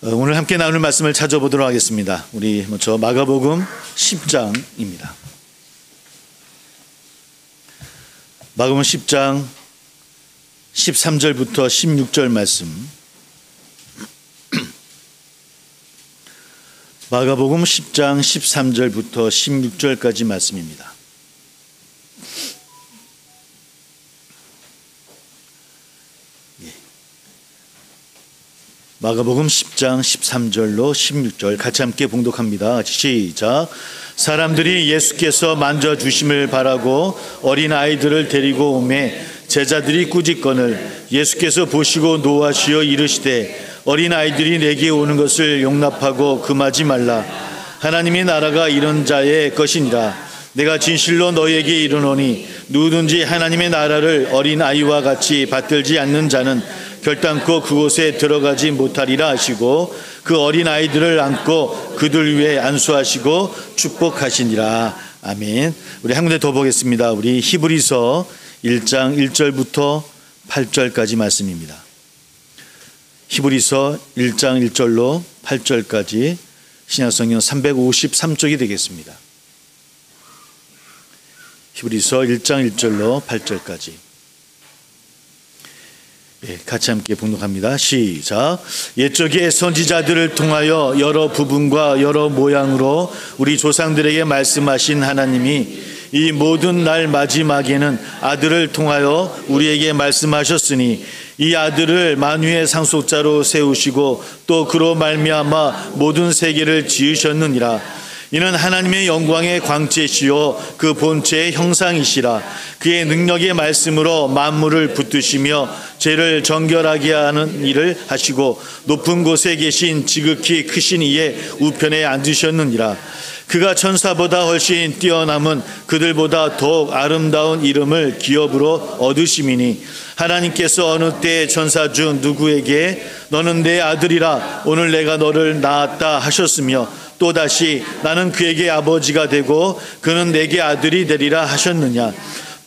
오늘 함께 나눌 말씀을 찾아보도록 하겠습니다. 우리 먼저 마가복음 10장입니다. 마가복음 10장 13절부터 16절 말씀. 마가복음 10장 13절부터 16절까지 말씀입니다. 마가복음 10장 13절로 16절 같이 함께 봉독합니다. 시작. 사람들이 예수께서 만져주심을 바라고 어린아이들을 데리고 오매 제자들이 꾸짖거늘 예수께서 보시고 노하시어 이르시되 어린아이들이 내게 오는 것을 용납하고 금하지 말라. 하나님의 나라가 이런 자의 것이니라. 내가 진실로 너희에게 이르노니 누구든지 하나님의 나라를 어린아이와 같이 받들지 않는 자는 결단코 그곳에 들어가지 못하리라 하시고 그 어린아이들을 안고 그들 위에 안수하시고 축복하시니라. 아멘. 우리 한 군데 더 보겠습니다. 우리 히브리서 1장 1절부터 8절까지 말씀입니다. 히브리서 1장 1절로 8절까지 신약성경 353쪽이 되겠습니다. 히브리서 1장 1절로 8절까지 같이 함께 봉독합니다. 시작. 옛적에 선지자들을 통하여 여러 부분과 여러 모양으로 우리 조상들에게 말씀하신 하나님이 이 모든 날 마지막에는 아들을 통하여 우리에게 말씀하셨으니 이 아들을 만유의 상속자로 세우시고 또 그로 말미암아 모든 세계를 지으셨느니라. 이는 하나님의 영광의 광채시요 그 본체의 형상이시라. 그의 능력의 말씀으로 만물을 붙드시며 죄를 정결하게 하는 일을 하시고 높은 곳에 계신 지극히 크신 이의 우편에 앉으셨느니라. 그가 천사보다 훨씬 뛰어남은 그들보다 더욱 아름다운 이름을 기업으로 얻으심이니 하나님께서 어느 때 천사 중 누구에게 너는 내 아들이라 오늘 내가 너를 낳았다 하셨으며 또다시 나는 그에게 아버지가 되고 그는 내게 아들이 되리라 하셨느냐.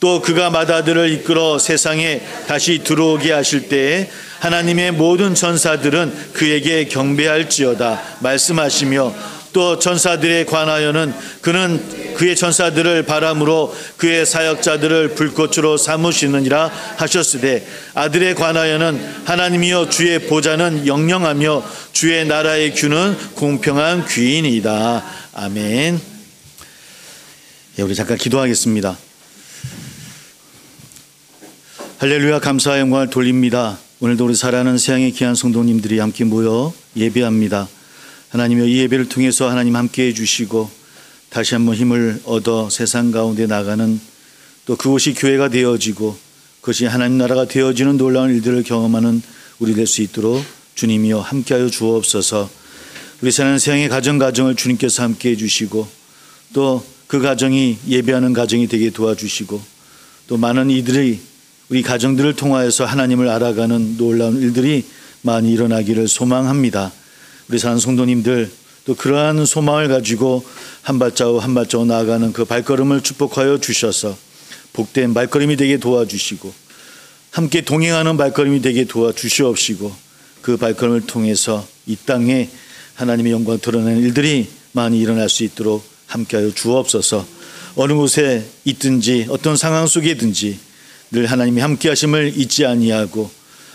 또 그가 맏아들을 이끌어 세상에 다시 들어오게 하실 때에 하나님의 모든 천사들은 그에게 경배할지어다 말씀하시며 또 천사들에 관하여는 그는 그의 천사들을 바람으로 그의 사역자들을 불꽃으로 삼으시느니라 하셨으되 아들에 관하여는 하나님이여 주의 보좌는 영영하며 주의 나라의 규는 공평한 규이니이다. 아멘. 우리 잠깐 기도하겠습니다. 할렐루야. 감사와 영광을 돌립니다. 오늘도 우리 사랑하는 세상의 귀한 성도님들이 함께 모여 예배합니다. 하나님여, 이 예배를 통해서 하나님 함께해 주시고 다시 한번 힘을 얻어 세상 가운데 나가는 또 그곳이 교회가 되어지고 그것이 하나님 나라가 되어지는 놀라운 일들을 경험하는 우리 될 수 있도록 주님이여 함께하여 주옵소서. 우리 사는 세상의 가정을 주님께서 함께해 주시고 또 그 가정이 예배하는 가정이 되게 도와주시고 또 많은 이들이 우리 가정들을 통하여서 하나님을 알아가는 놀라운 일들이 많이 일어나기를 소망합니다. 우리 사는 성도님들 또 그러한 소망을 가지고 한 발자국 한 발자국 나아가는 그 발걸음을 축복하여 주셔서 복된 발걸음이 되게 도와주시고 함께 동행하는 발걸음이 되게 도와주시옵시고 그 발걸음을 통해서 이 땅에 하나님의 영광을 드러내는 일들이 많이 일어날 수 있도록 함께하여 주옵소서. 어느 곳에 있든지 어떤 상황 속에든지 늘 하나님이 함께하심을 잊지 아니하고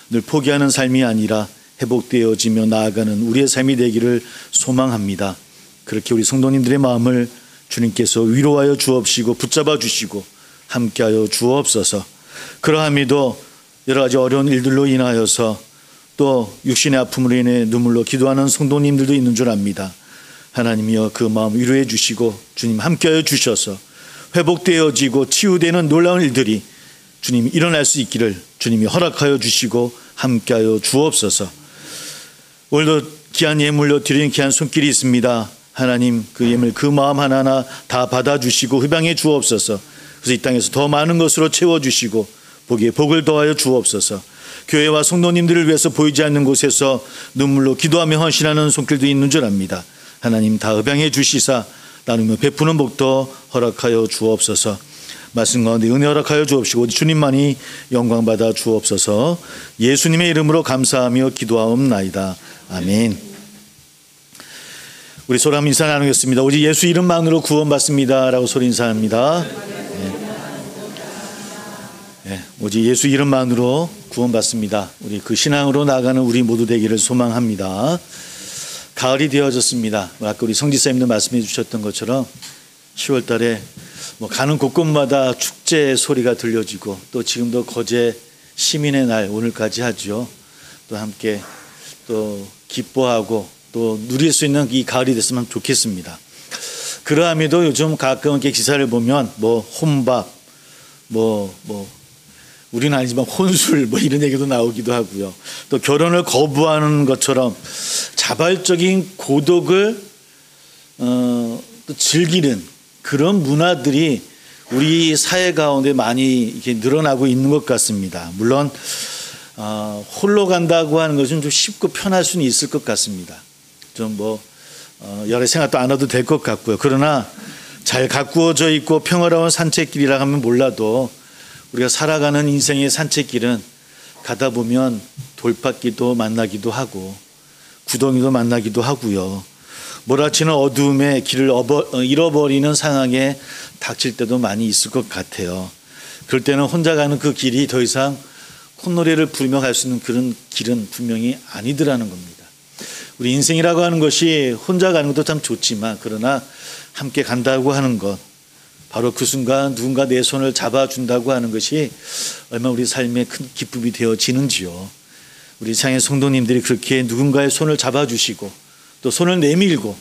늘 포기하는 삶이 아니라 회복되어지며 나아가는 우리의 삶이 되기를 소망합니다. 그렇게 우리 성도님들의 마음을 주님께서 위로하여 주옵시고 붙잡아 주시고 함께하여 주옵소서. 그러함에도 여러 가지 어려운 일들로 인하여서 또 육신의 아픔으로 인해 눈물로 기도하는 성도님들도 있는 줄 압니다. 하나님이여 그 마음 위로해 주시고 주님 함께하여 주셔서 회복되어지고 치유되는 놀라운 일들이 주님이 일어날 수 있기를 주님이 허락하여 주시고 함께하여 주옵소서. 오늘도 귀한 예물로 드리는 귀한 손길이 있습니다. 하나님 그 예물 그 마음 하나하나 다 받아주시고 흡양해 주옵소서. 그래서 이 땅에서 더 많은 것으로 채워주시고 복에 복을 더하여 주옵소서. 교회와 성도님들을 위해서 보이지 않는 곳에서 눈물로 기도하며 헌신하는 손길도 있는 줄 압니다. 하나님 다 흡양해 주시사 나누며 베푸는 복도 허락하여 주옵소서. 말씀 가운데 은혜 허락하여 주옵시고 주님만이 영광 받아 주옵소서. 예수님의 이름으로 감사하며 기도하옵나이다. 아멘. 우리 서로 한번 인사 나누겠습니다. 오직 예수 이름만으로 구원받습니다 라고 소리 인사합니다. 오직 예수 이름만으로 구원받습니다. 우리 그 신앙으로 나아가는 우리 모두 되기를 소망합니다. 가을이 되어졌습니다. 아까 우리 성지사님도 말씀해 주셨던 것처럼 10월 달에 가는 곳곳마다 축제 소리가 들려지고, 또 지금도 거제 시민의 날 오늘까지 하죠. 또 함께 또 기뻐하고 또 누릴 수 있는 이 가을이 됐으면 좋겠습니다. 그러함에도 요즘 가끔 이렇게 기사를 보면 혼밥, 우리는 아니지만 혼술 이런 얘기도 나오기도 하고요. 또 결혼을 거부하는 것처럼 자발적인 고독을 또 즐기는 그런 문화들이 우리 사회 가운데 많이 이렇게 늘어나고 있는 것 같습니다. 물론 홀로 간다고 하는 것은 좀 쉽고 편할 수는 있을 것 같습니다. 좀 여러 생각도 안 해도 될 것 같고요. 그러나 잘 가꾸어져 있고 평화로운 산책길이라 하면 몰라도 우리가 살아가는 인생의 산책길은 가다 보면 돌밭길도 만나기도 하고 구덩이도 만나기도 하고요. 몰아치는 어두움에 길을 잃어버리는 상황에 닥칠 때도 많이 있을 것 같아요. 그럴 때는 혼자 가는 그 길이 더 이상 콧노래를 부르며 갈 수 있는 그런 길은 분명히 아니더라는 겁니다. 우리 인생이라고 하는 것이 혼자 가는 것도 참 좋지만, 그러나 함께 간다고 하는 것, 바로 그 순간 누군가 내 손을 잡아준다고 하는 것이 얼마나 우리 삶의 큰 기쁨이 되어지는지요. 우리 향의 성도님들이 그렇게 누군가의 손을 잡아주시고 또 손을 내밀고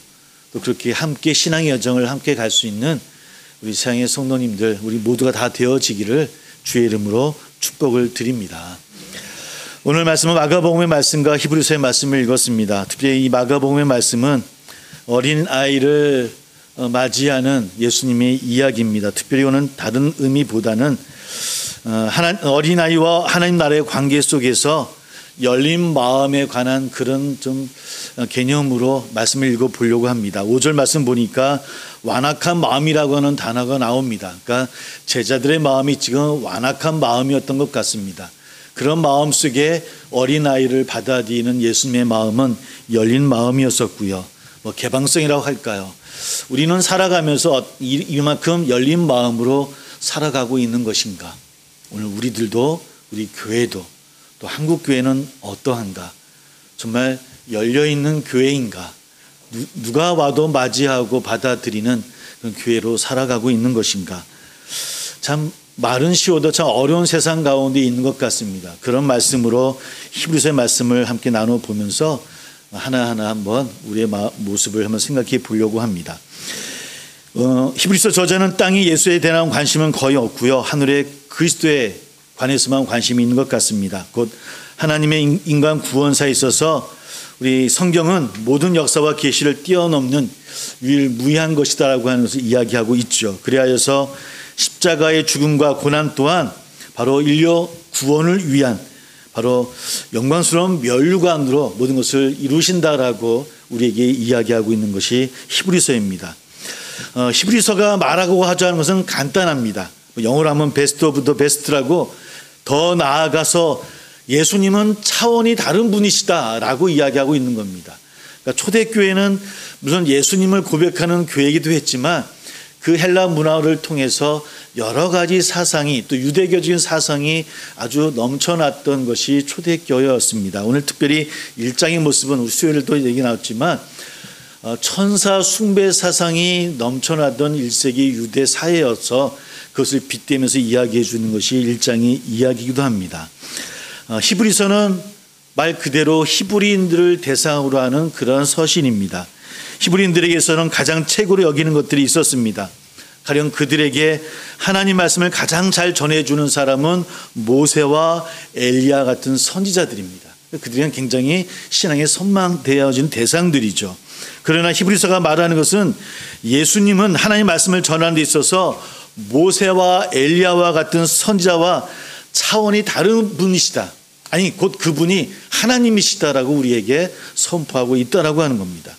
또 그렇게 함께 신앙의 여정을 함께 갈 수 있는 우리 향의 성도님들, 우리 모두가 다 되어지기를 주의 이름으로 축복을 드립니다. 오늘 말씀은 마가복음의 말씀과 히브리서의 말씀을 읽었습니다. 특별히 이 마가복음의 말씀은 어린 아이를 맞이하는 예수님의 이야기입니다. 특별히 오는 다른 의미보다는 어린아이와 하나님 나라의 관계 속에서 열린 마음에 관한 그런 좀 개념으로 말씀을 읽어보려고 합니다. 5절 말씀 보니까 완악한 마음이라고 하는 단어가 나옵니다. 그러니까 제자들의 마음이 지금 완악한 마음이었던 것 같습니다. 그런 마음 속에 어린아이를 받아들이는 예수님의 마음은 열린 마음이었었고요. 개방성이라고 할까요? 우리는 살아가면서 이만큼 열린 마음으로 살아가고 있는 것인가? 오늘 우리들도, 우리 교회도, 또 한국교회는 어떠한가? 정말 열려있는 교회인가? 누가 와도 맞이하고 받아들이는 그런 교회로 살아가고 있는 것인가? 참 말은 쉬워도 참 어려운 세상 가운데 있는 것 같습니다. 그런 말씀으로 히브리서의 말씀을 함께 나눠보면서 하나하나 한번 우리의 모습을 한번 생각해 보려고 합니다. 히브리서 저자는 땅이 예수에 대한 관심은 거의 없고요. 하늘의 그리스도에 관해서만 관심이 있는 것 같습니다. 곧 하나님의 인간 구원사에 있어서 우리 성경은 모든 역사와 계시를 뛰어넘는 유일무이한 것이다라고 하는 것을 이야기하고 있죠. 그리하여서 십자가의 죽음과 고난 또한 바로 인류 구원을 위한 바로 영광스러운 면류관으로 모든 것을 이루신다라고 우리에게 이야기하고 있는 것이 히브리서입니다. 히브리서가 말하고 하자는 것은 간단합니다. 영어로 하면 베스트 오브 더 베스트라고, 더 나아가서 예수님은 차원이 다른 분이시다라고 이야기하고 있는 겁니다. 그러니까 초대교회는 물론 예수님을 고백하는 교회이기도 했지만 그 헬라 문화를 통해서 여러 가지 사상이, 또 유대교적인 사상이 아주 넘쳐났던 것이 초대교회였습니다. 오늘 특별히 1장의 모습은 우리 수요일도 얘기 나왔지만 천사 숭배 사상이 넘쳐나던 1세기 유대 사회여서 그것을 빗대면서 이야기해 주는 것이 1장의 이야기이기도 합니다. 히브리서는 말 그대로 히브리인들을 대상으로 하는 그런 서신입니다. 히브리인들에게서는 가장 최고로 여기는 것들이 있었습니다. 가령 그들에게 하나님 말씀을 가장 잘 전해주는 사람은 모세와 엘리야 같은 선지자들입니다. 그들은 굉장히 신앙에 선망되어진 대상들이죠. 그러나 히브리서가 말하는 것은 예수님은 하나님 말씀을 전하는 데 있어서 모세와 엘리야와 같은 선지자와 차원이 다른 분이시다. 아니 곧 그분이 하나님이시다라고 우리에게 선포하고 있다라고 하는 겁니다.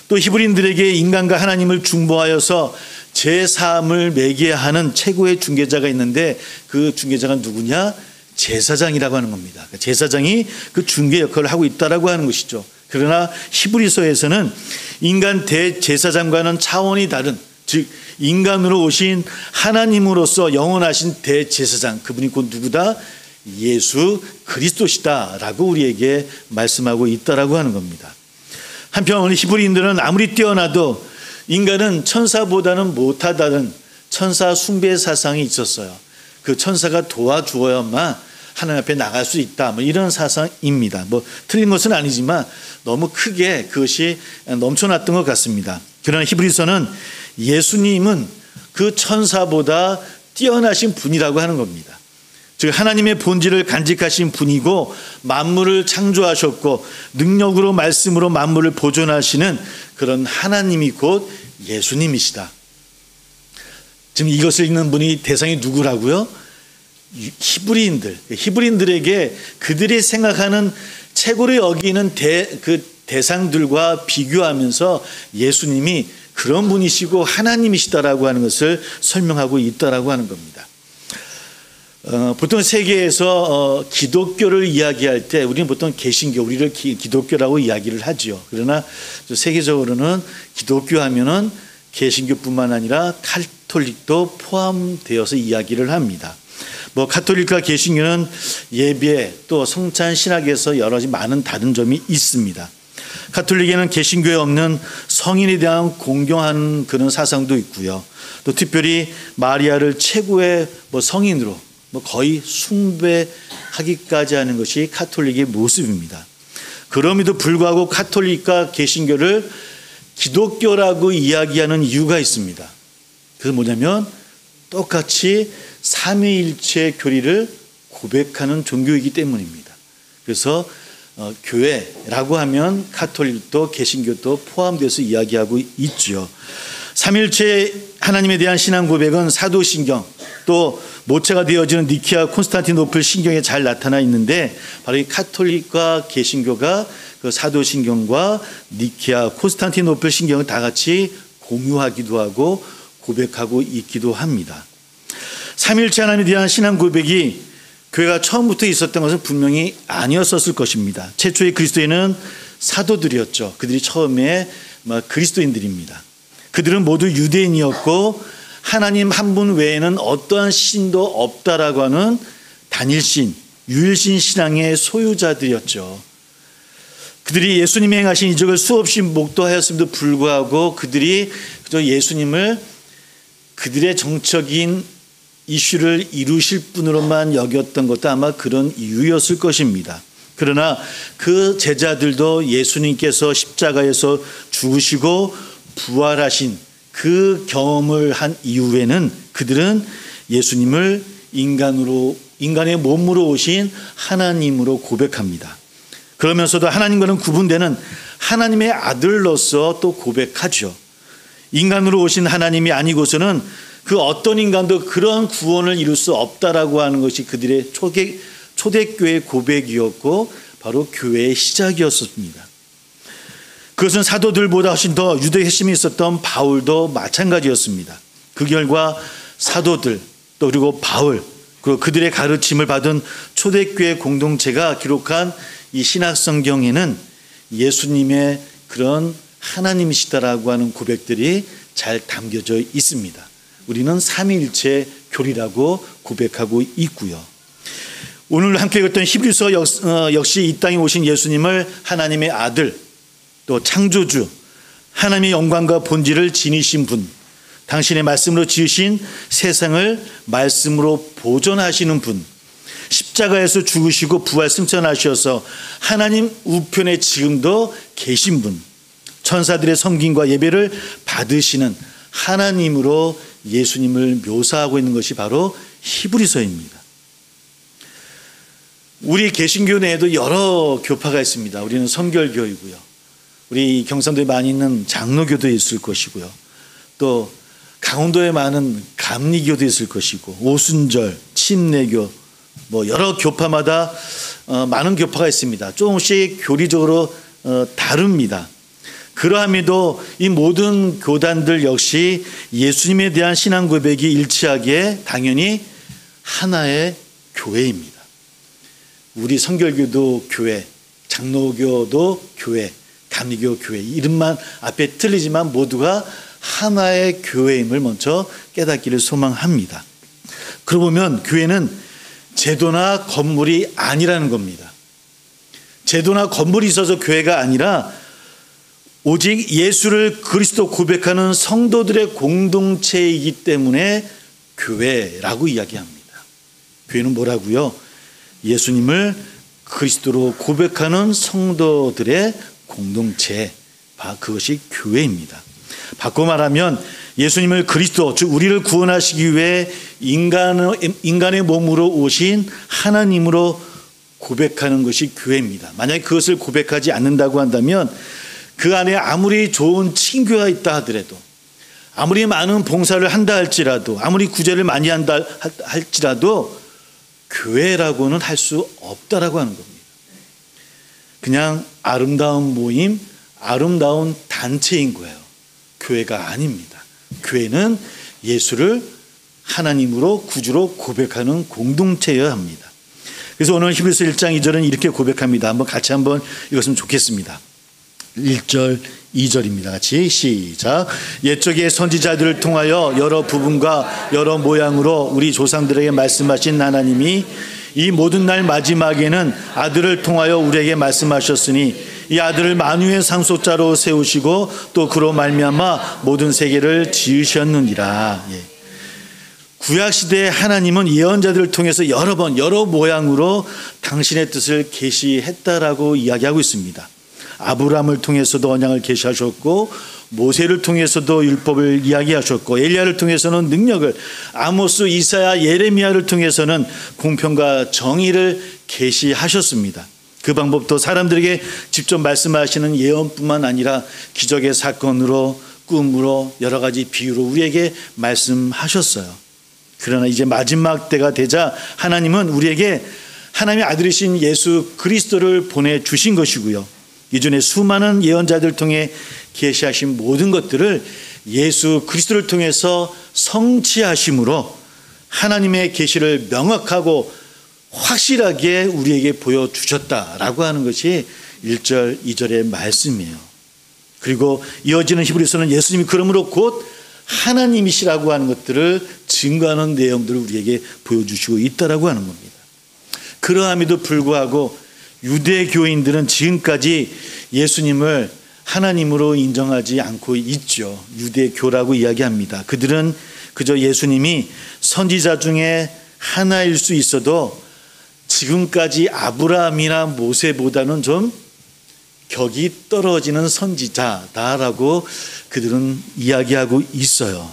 또 히브리인들에게 인간과 하나님을 중보하여서 제3을 매개하는 최고의 중개자가 있는데 그 중개자가 누구냐? 제사장이라고 하는 겁니다. 제사장이 그 중개 역할을 하고 있다라고 하는 것이죠. 그러나 히브리서에서는 인간 대제사장과는 차원이 다른, 즉 인간으로 오신 하나님으로서 영원하신 대제사장, 그분이 곧 누구다? 예수 그리스도시다라고 우리에게 말씀하고 있다라고 하는 겁니다. 한편 오늘 히브리인들은 아무리 뛰어나도 인간은 천사보다는 못하다는 천사 숭배 사상이 있었어요. 그 천사가 도와주어야만 하나님 앞에 나갈 수 있다, 이런 사상입니다. 틀린 것은 아니지만 너무 크게 그것이 넘쳐났던 것 같습니다. 그러나 히브리서는 예수님은 그 천사보다 뛰어나신 분이라고 하는 겁니다. 즉 하나님의 본질을 간직하신 분이고 만물을 창조하셨고 능력으로 말씀으로 만물을 보존하시는 그런 하나님이 곧 예수님이시다. 지금 이것을 읽는 분이 대상이 누구라고요? 히브리인들에게 그들이 생각하는 최고로 여기는 대상들과 비교하면서 예수님이 그런 분이시고 하나님이시다라고 하는 것을 설명하고 있다라고 하는 겁니다. 보통 세계에서 기독교를 이야기할 때 우리는 보통 개신교, 우리를 기독교라고 이야기를 하죠. 그러나 세계적으로는 기독교 하면은 개신교뿐만 아니라 카톨릭도 포함되어서 이야기를 합니다. 카톨릭과 개신교는 예배 또 성찬 신학에서 여러 가지 많은 다른 점이 있습니다. 카톨릭에는 개신교에 없는 성인에 대한 공경하는 그런 사상도 있고요. 또 특별히 마리아를 최고의 성인으로 거의 숭배하기까지 하는 것이 카톨릭의 모습입니다. 그럼에도 불구하고 카톨릭과 개신교를 기독교라고 이야기하는 이유가 있습니다. 그게 뭐냐면 똑같이 삼위일체 교리를 고백하는 종교이기 때문입니다. 그래서 교회라고 하면 카톨릭도 개신교도 포함돼서 이야기하고 있죠. 삼일체 하나님에 대한 신앙 고백은 사도신경 또 모체가 되어지는 니케아 콘스탄티노플 신경에 잘 나타나 있는데 바로 이 카톨릭과 개신교가 그 사도신경과 니케아 콘스탄티노플 신경을 다 같이 공유하기도 하고 고백하고 있기도 합니다. 삼일체 하나님에 대한 신앙 고백이 교회가 처음부터 있었던 것은 분명히 아니었었을 것입니다. 최초의 그리스도인은 사도들이었죠. 그들이 처음에 그리스도인들입니다. 그들은 모두 유대인이었고 하나님 한 분 외에는 어떠한 신도 없다라고 하는 단일신, 유일신 신앙의 소유자들이었죠. 그들이 예수님이 행하신 이적을 수없이 목도하였음에도 불구하고 그들이 그저 예수님을 그들의 정적인 이슈를 이루실 분으로만 여겼던 것도 아마 그런 이유였을 것입니다. 그러나 그 제자들도 예수님께서 십자가에서 죽으시고 부활하신 그 경험을 한 이후에는 그들은 예수님을 인간의 몸으로 오신 하나님으로 고백합니다. 그러면서도 하나님과는 구분되는 하나님의 아들로서 또 고백하죠. 인간으로 오신 하나님이 아니고서는 그 어떤 인간도 그런 구원을 이룰 수 없다라고 하는 것이 그들의 초대교회 고백이었고 바로 교회의 시작이었습니다. 그것은 사도들보다 훨씬 더 유대 핵심이 있었던 바울도 마찬가지였습니다. 그 결과 사도들 또 그리고 바울 그리고 그들의 가르침을 받은 초대교회 공동체가 기록한 이 신약성경에는 예수님의 그런 하나님이시다라고 하는 고백들이 잘 담겨져 있습니다. 우리는 삼위일체 교리라고 고백하고 있고요. 오늘 함께 읽었던 히브리서 역시 이 땅에 오신 예수님을 하나님의 아들 또 창조주 하나님의 영광과 본질을 지니신 분, 당신의 말씀으로 지으신 세상을 말씀으로 보존하시는 분, 십자가에서 죽으시고 부활 승천하셔서 하나님 우편에 지금도 계신 분, 천사들의 섬김과 예배를 받으시는 하나님으로 예수님을 묘사하고 있는 것이 바로 히브리서입니다. 우리 개신교 내에도 여러 교파가 있습니다. 우리는 성결교이고요. 우리 경상도에 많이 있는 장로교도 있을 것이고요. 또 강원도에 많은 감리교도 있을 것이고 오순절, 침례교 여러 교파마다 많은 교파가 있습니다. 조금씩 교리적으로 다릅니다. 그러함에도 이 모든 교단들 역시 예수님에 대한 신앙 고백이 일치하기에 당연히 하나의 교회입니다. 우리 성결교도 교회, 장로교도 교회, 감리교 교회 이름만 앞에 틀리지만 모두가 하나의 교회임을 먼저 깨닫기를 소망합니다. 그러고 보면 교회는 제도나 건물이 아니라는 겁니다. 제도나 건물이 있어서 교회가 아니라 오직 예수를 그리스도 고백하는 성도들의 공동체이기 때문에 교회라고 이야기합니다. 교회는 뭐라고요? 예수님을 그리스도로 고백하는 성도들의 공동체, 그것이 교회입니다. 바꿔 말하면 예수님을 그리스도, 즉 우리를 구원하시기 위해 인간의 몸으로 오신 하나님으로 고백하는 것이 교회입니다. 만약에 그것을 고백하지 않는다고 한다면 그 안에 아무리 좋은 친교가 있다 하더라도, 아무리 많은 봉사를 한다 할지라도, 아무리 구제를 많이 한다 할지라도 교회라고는 할 수 없다라고 하는 겁니다. 그냥 아름다운 모임, 아름다운 단체인 거예요. 교회가 아닙니다. 교회는 예수를 하나님으로 구주로 고백하는 공동체여야 합니다. 그래서 오늘 히브리서 1장 2절은 이렇게 고백합니다. 한번 같이 한번 읽었으면 좋겠습니다. 1절 2절입니다. 같이 시작. 옛적의 선지자들을 통하여 여러 부분과 여러 모양으로 우리 조상들에게 말씀하신 하나님이 이 모든 날 마지막에는 아들을 통하여 우리에게 말씀하셨으니 이 아들을 만유의 상속자로 세우시고 또 그로 말미암아 모든 세계를 지으셨느니라. 구약시대의 하나님은 예언자들을 통해서 여러 번 여러 모양으로 당신의 뜻을 계시했다라고 이야기하고 있습니다. 아브라함을 통해서도 언약을 계시하셨고, 모세를 통해서도 율법을 이야기하셨고, 엘리야를 통해서는 능력을, 아모스, 이사야, 예레미야를 통해서는 공평과 정의를 계시하셨습니다. 그 방법도 사람들에게 직접 말씀하시는 예언뿐만 아니라 기적의 사건으로, 꿈으로, 여러 가지 비유로 우리에게 말씀하셨어요. 그러나 이제 마지막 때가 되자 하나님은 우리에게 하나님의 아들이신 예수 그리스도를 보내주신 것이고요, 이전에 수많은 예언자들 통해 계시하신 모든 것들을 예수 그리스도를 통해서 성취하심으로 하나님의 계시를 명확하고 확실하게 우리에게 보여주셨다라고 하는 것이 1절 2절의 말씀이에요. 그리고 이어지는 히브리서는 예수님이 그러므로 곧 하나님이시라고 하는 것들을 증거하는 내용들을 우리에게 보여주시고 있다라고 하는 겁니다. 그러함에도 불구하고 유대교인들은 지금까지 예수님을 하나님으로 인정하지 않고 있죠. 유대교라고 이야기합니다. 그들은 그저 예수님이 선지자 중에 하나일 수 있어도 지금까지 아브라함이나 모세보다는 좀 격이 떨어지는 선지자다라고 그들은 이야기하고 있어요.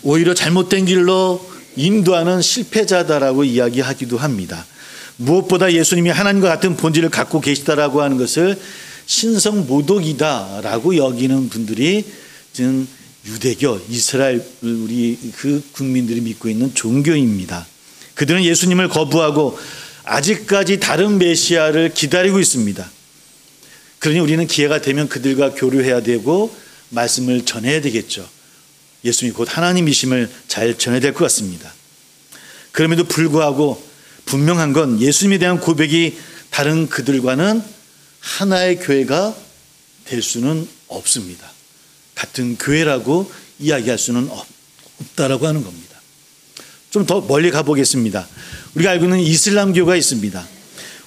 오히려 잘못된 길로 인도하는 실패자다라고 이야기하기도 합니다. 무엇보다 예수님이 하나님과 같은 본질을 갖고 계시다라고 하는 것을 신성모독이다라고 여기는 분들이 지금 유대교, 이스라엘 우리 그 국민들이 믿고 있는 종교입니다. 그들은 예수님을 거부하고 아직까지 다른 메시아를 기다리고 있습니다. 그러니 우리는 기회가 되면 그들과 교류해야 되고 말씀을 전해야 되겠죠. 예수님이 곧 하나님이심을 잘 전해야 될 것 같습니다. 그럼에도 불구하고 분명한 건 예수님에 대한 고백이 다른 그들과는 하나의 교회가 될 수는 없습니다. 같은 교회라고 이야기할 수는 없다라고 하는 겁니다. 좀 더 멀리 가보겠습니다. 우리가 알고 있는 이슬람교가 있습니다.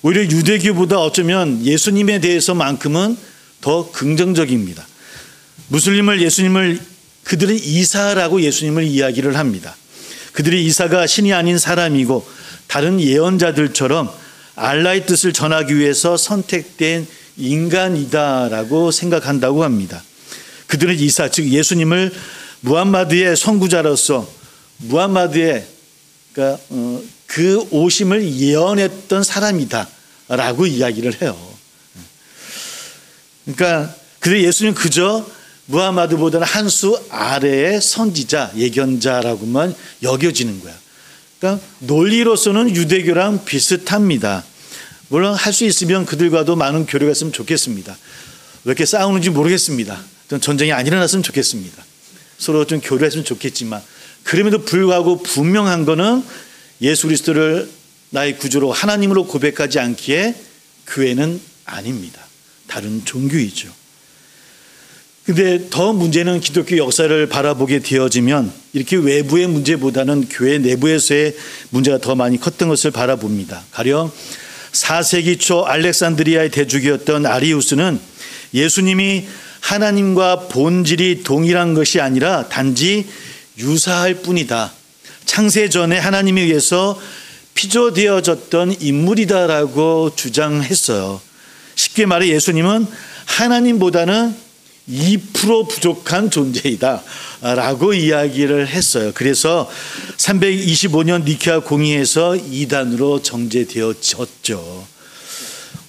오히려 유대교보다 어쩌면 예수님에 대해서만큼은 더 긍정적입니다. 예수님을 그들은 이사라고 예수님을 이야기를 합니다. 그들이 이사가 신이 아닌 사람이고 다른 예언자들처럼 알라의 뜻을 전하기 위해서 선택된 인간이다라고 생각한다고 합니다. 그들은 이사, 즉 예수님을 무함마드의 선구자로서 무함마드의 그 오심을 예언했던 사람이다라고 이야기를 해요. 그러니까 그들 예수님 그저 무함마드보다는 한 수 아래의 선지자, 예견자라고만 여겨지는 거야. 그러니까 논리로서는 유대교랑 비슷합니다. 물론 할 수 있으면 그들과도 많은 교류가 있으면 좋겠습니다. 왜 이렇게 싸우는지 모르겠습니다. 전쟁이 안 일어났으면 좋겠습니다. 서로 좀 교류했으면 좋겠지만, 그럼에도 불구하고 분명한 거는 예수 그리스도를 나의 구주로 하나님으로 고백하지 않기에 교회는 아닙니다. 다른 종교이죠. 근데 더 문제는 기독교 역사를 바라보게 되어지면 이렇게 외부의 문제보다는 교회 내부에서의 문제가 더 많이 컸던 것을 바라봅니다. 가령 4세기 초 알렉산드리아의 대주교였던 아리우스는 예수님이 하나님과 본질이 동일한 것이 아니라 단지 유사할 뿐이다. 창세 전에 하나님에 의해서 피조되어졌던 인물이다라고 주장했어요. 쉽게 말해 예수님은 하나님보다는 2% 부족한 존재이다 라고 이야기를 했어요. 그래서 325년 니케아 공의에서 이단으로 정죄되어졌죠.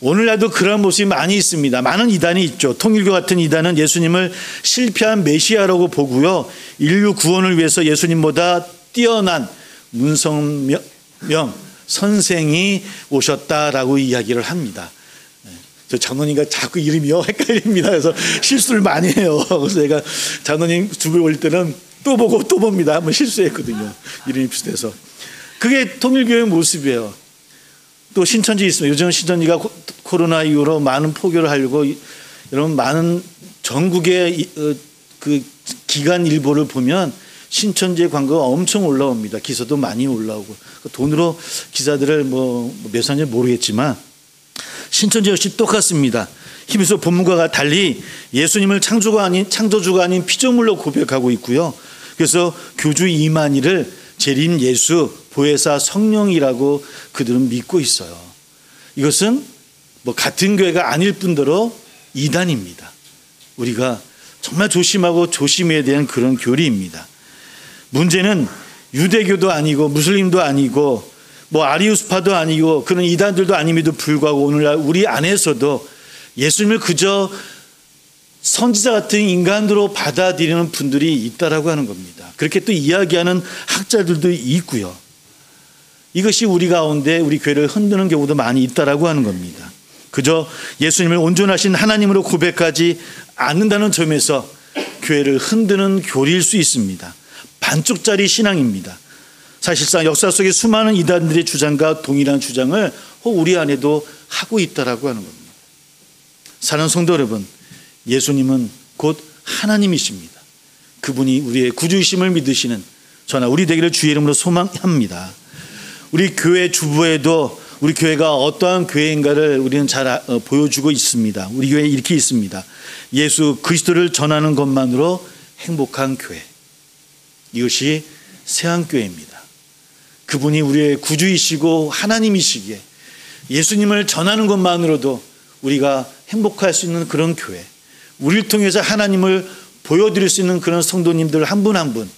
오늘날도 그런 모습이 많이 있습니다. 많은 이단이 있죠. 통일교 같은 이단은 예수님을 실패한 메시아라고 보고요, 인류 구원을 위해서 예수님보다 뛰어난 문성명 선생이 오셨다라고 이야기를 합니다. 저 장로님과 자꾸 이름이요 헷갈립니다. 그래서 실수를 많이 해요. 그래서 제가 장로님 두 분 올 때는 또 보고 또 봅니다. 한번 실수했거든요. 이름이 비슷해서. 그게 통일교의 모습이에요. 또 신천지 있습니다. 요즘 신천지가 코로나 이후로 많은 포교를 하려고 여러분 많은 전국의 그 기관 일보를 보면 신천지의 광고가 엄청 올라옵니다. 기사도 많이 올라오고 돈으로 기사들을 몇 사는지 모르겠지만 신천지 역시 똑같습니다. 히브리서 본문과 달리 예수님을 창조주가 아닌 피조물로 고백하고 있고요. 그래서 교주 이만희를 재림 예수, 보혜사 성령이라고 그들은 믿고 있어요. 이것은 같은 교회가 아닐 뿐더러 이단입니다. 우리가 정말 조심하고 조심해야 되는 그런 교리입니다. 문제는 유대교도 아니고 무슬림도 아니고 아리우스파도 아니고 그런 이단들도 아님에도 불구하고 오늘날 우리 안에서도 예수님을 그저 선지자 같은 인간으로 받아들이는 분들이 있다라고 하는 겁니다. 그렇게 또 이야기하는 학자들도 있고요. 이것이 우리 가운데 우리 교회를 흔드는 경우도 많이 있다라고 하는 겁니다. 그저 예수님을 온전하신 하나님으로 고백하지 않는다는 점에서 교회를 흔드는 교리일 수 있습니다. 반쪽짜리 신앙입니다. 사실상 역사 속에 수많은 이단들의 주장과 동일한 주장을 우리 안에도 하고 있다라고 하는 겁니다. 사랑하는 성도 여러분, 예수님은 곧 하나님이십니다. 그분이 우리의 구주이심을 믿으시는 저나 우리 되기를 주의 이름으로 소망합니다. 우리 교회 주부에도 우리 교회가 어떠한 교회인가를 우리는 잘 보여주고 있습니다. 우리 교회에 이렇게 있습니다. 예수 그리스도를 전하는 것만으로 행복한 교회. 이것이 세안교회입니다. 그분이 우리의 구주이시고 하나님이시기에 예수님을 전하는 것만으로도 우리가 행복할 수 있는 그런 교회, 우리를 통해서 하나님을 보여드릴 수 있는 그런 성도님들 한 분 한 분,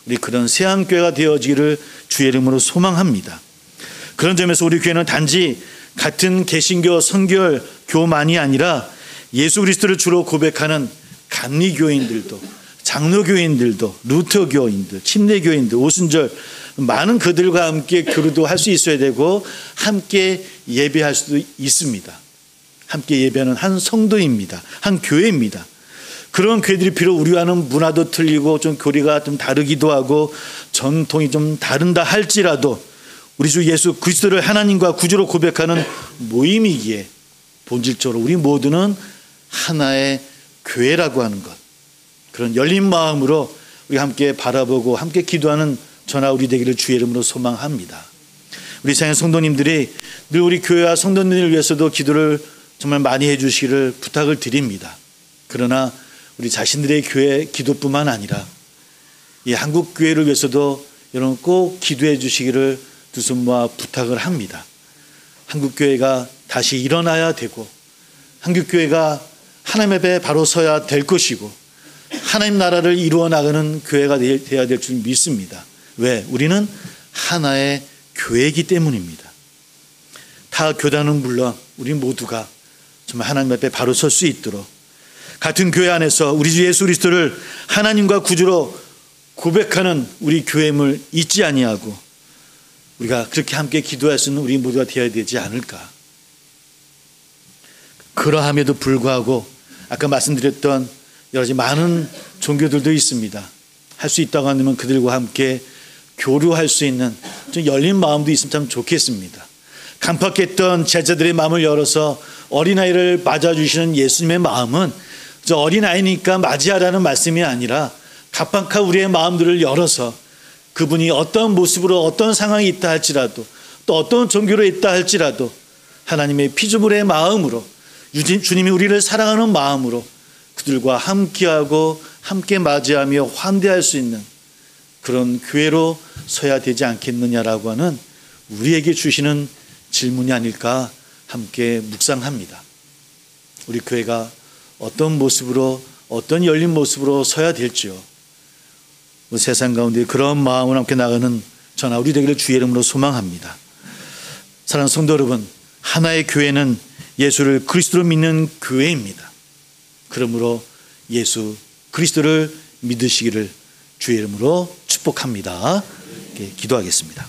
우리 그런 세안교회가 되어지기를 주의 이름으로 소망합니다. 그런 점에서 우리 교회는 단지 같은 개신교 선결교만이 아니라 예수 그리스도를 주로 고백하는 감리교인들도, 장로교인들도, 루터교인들, 침례교인들, 오순절 많은 그들과 함께 교류도 할 수 있어야 되고 함께 예배할 수도 있습니다. 함께 예배하는 한 성도입니다. 한 교회입니다. 그런 교회들이 비록 우리와는 문화도 틀리고 좀 교리가 좀 다르기도 하고 전통이 좀 다른다 할지라도 우리 주 예수 그리스도를 하나님과 구주로 고백하는 모임이기에 본질적으로 우리 모두는 하나의 교회라고 하는 것, 그런 열린 마음으로 우리 함께 바라보고 함께 기도하는 저나 우리 되기를 주의 이름으로 소망합니다. 우리 사랑하는 성도님들이 늘 우리 교회와 성도님들을 위해서도 기도를 정말 많이 해주시기를 부탁을 드립니다. 그러나 우리 자신들의 교회 기도뿐만 아니라 이 한국 교회를 위해서도 여러분 꼭 기도해 주시기를 두 손 모아 부탁을 합니다. 한국 교회가 다시 일어나야 되고 한국 교회가 하나님 앞에 바로 서야 될 것이고 하나님 나라를 이루어 나가는 교회가 되어야 될 줄 믿습니다. 왜? 우리는 하나의 교회이기 때문입니다. 타 교단은 물론 우리 모두가 정말 하나님 앞에 바로 설 수 있도록 같은 교회 안에서 우리 주 예수 그리스도를 하나님과 구주로 고백하는 우리 교회임을 잊지 아니하고 우리가 그렇게 함께 기도할 수 있는 우리 모두가 되어야 되지 않을까. 그러함에도 불구하고 아까 말씀드렸던 여러 가지 많은 종교들도 있습니다. 할 수 있다고 하면 그들과 함께 교류할 수 있는 좀 열린 마음도 있으면 참 좋겠습니다. 간팍했던 제자들의 마음을 열어서 어린아이를 맞아주시는 예수님의 마음은 저 어린아이니까 맞이하라는 말씀이 아니라 갑박한 우리의 마음들을 열어서 그분이 어떤 모습으로 어떤 상황이 있다 할지라도 또 어떤 종교로 있다 할지라도 하나님의 피조물의 마음으로 주님이 우리를 사랑하는 마음으로 그들과 함께하고 함께 맞이하며 환대할 수 있는 그런 교회로 서야 되지 않겠느냐라고 하는 우리에게 주시는 질문이 아닐까 함께 묵상합니다. 우리 교회가 어떤 모습으로 어떤 열린 모습으로 서야 될지요. 세상 가운데 그런 마음으로 함께 나가는 저나 우리 되기를 주의 이름으로 소망합니다. 사랑하는 성도 여러분, 하나의 교회는 예수를 그리스도로 믿는 교회입니다. 그러므로 예수 그리스도를 믿으시기를 주의 이름으로 축복합니다. 기도하겠습니다.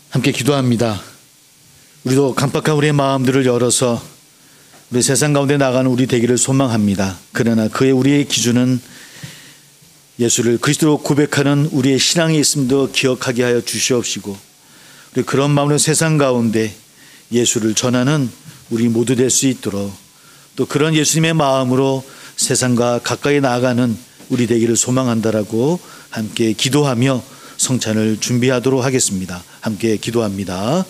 함께 기도합니다. 우리도 간박한 우리의 마음들을 열어서 우리 세상 가운데 나가는 우리 되기를 소망합니다. 그러나 그의 우리의 기준은 예수를 그리스도로 고백하는 우리의 신앙이 있음도 기억하게 하여 주시옵시고 우리 그런 마음으로 세상 가운데 예수를 전하는 우리 모두 될 수 있도록 또 그런 예수님의 마음으로 세상과 가까이 나아가는 우리 되기를 소망한다라고 함께 기도하며 성찬을 준비하도록 하겠습니다. 함께 기도합니다.